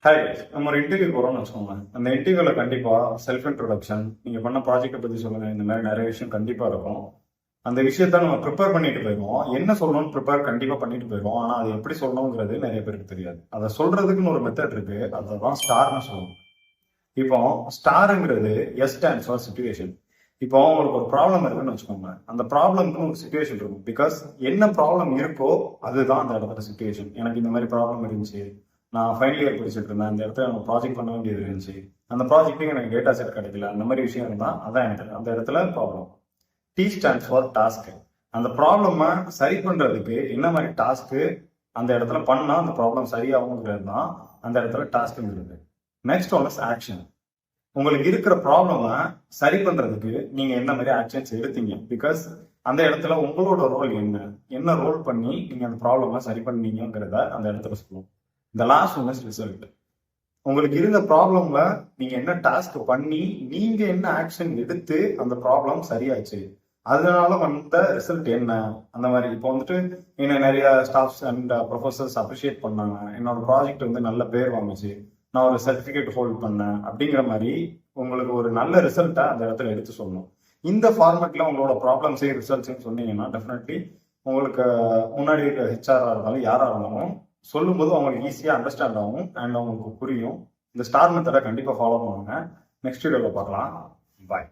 Hi நம்ம ஒரு interview போகிறோம்னு வச்சுக்கோங்க. அந்த இன்டர்வியூவில் கண்டிப்பாக செல்ஃப் இன்ட்ரோடக்ஷன், நீங்கள் பண்ண ப்ராஜெக்டை பற்றி சொல்லுங்கள், இந்த மாதிரி நிறைய விஷயம் கண்டிப்பாக இருக்கும். அந்த விஷயத்த நம்ம ப்ரிப்பேர் பண்ணிட்டு போயிடுவோம். என்ன சொல்லணும்னு ப்ரிப்பேர் கண்டிப்பாக பண்ணிட்டு போயிடுவோம். ஆனால் அது எப்படி சொல்லணுங்கிறது நிறைய பேருக்கு தெரியாது. அதை சொல்றதுக்குன்னு ஒரு மெத்தட் இருக்கு. அதுதான் ஸ்டார்னு சொல்லணும். இப்போ ஸ்டாருங்கிறது எஸ் ஸ்டாண்ட்ஸ் ஃபார் சிச்சுவேஷன். இப்போ உங்களுக்கு ஒரு ப்ராப்ளம் இருக்குன்னு வச்சுக்கோங்க. அந்த ப்ராப்ளம்க்கு ஒரு சுச்சுவேஷன் இருக்கும். பிகாஸ் என்ன ப்ராப்ளம் இருக்கோ அதுதான் அந்த இடத்துல சுச்சுவேஷன். எனக்கு இந்த மாதிரி ப்ராப்ளம் இருந்துச்சு, நான் ஃபைனல் இயர் படிச்சுட்டு இருந்தேன், அந்த இடத்துல எனக்கு ப்ராஜெக்ட் பண்ண வேண்டியது இருந்துச்சு, அந்த ப்ராஜெக்ட்டுக்கு எனக்கு டேட்டா செட் கிடைக்கல, அந்த மாதிரி விஷயம் இருந்தால் அதான் எனக்கு அந்த இடத்துல problem. T stands for task. அந்த ப்ராப்ளமை சரி பண்றதுக்கு என்ன மாதிரி டாஸ்க்கு அந்த இடத்துல பண்ணா அந்த ப்ராப்ளம் சரியாகுங்கிறது தான் அந்த இடத்துல டாஸ்க்குங்கிறது. Next one is action. உங்களுக்கு இருக்கிற ப்ராப்ளமை சரி பண்றதுக்கு நீங்க என்ன மாதிரி ஆக்ஷன்ஸ் எடுத்தீங்க, பிகாஸ் அந்த இடத்துல உங்களோட ரோல் என்ன ரோல் பண்ணி நீங்க அந்த ப்ராப்ளமை சரி பண்ணீங்கிறத அந்த இடத்துல சொல்லுவோம். இந்த லாஸ்ட் ஒன் இஸ் ரிசல்ட். உங்களுக்கு இருந்த ப்ராப்ளம்ல நீங்க என்ன டாஸ்க் பண்ணி நீங்க என்ன ஆக்ஷன் எடுத்து அந்த ப்ராப்ளம் சரியாச்சு, அதனால வந்த ரிசல்ட் என்ன, அந்த மாதிரி. இப்போ வந்துட்டு என்ன நிறைய ஸ்டாஃப்ஸ் அண்ட் ப்ரொஃபசர்ஸ் அப்ரிஷியேட் பண்ணாங்க, என்னோட ப்ராஜெக்ட் வந்து நல்ல பேர் வாங்குச்சு, நான் ஒரு சர்டிஃபிகேட் ஹோல்ட் பண்ணேன் அப்படிங்கிற மாதிரி உங்களுக்கு ஒரு நல்ல ரிசல்ட்டை அந்த இடத்துல எடுத்து சொல்லணும். இந்த ஃபார்மேட்ல உங்களோட ப்ராப்ளம்ஸே ரிசல்ட்ஸ் சொன்னீங்கன்னா டெஃபினெட்லி உங்களுக்கு முன்னாடி இருக்க ஹெச்ஆராக இருந்தாலும் யாராக இருந்தாலும் சொல்லும்போது அவங்களுக்கு ஈஸியாக அண்டர்ஸ்டாண்ட் ஆகும் அண்ட் அவங்களுக்கு புரியும். இந்த ஸ்டார் மெத்தடை கண்டிப்பாக ஃபாலோ பண்ணுவாங்க. நெக்ஸ்ட் வீடியோவில் பார்க்கலாம். பாய்.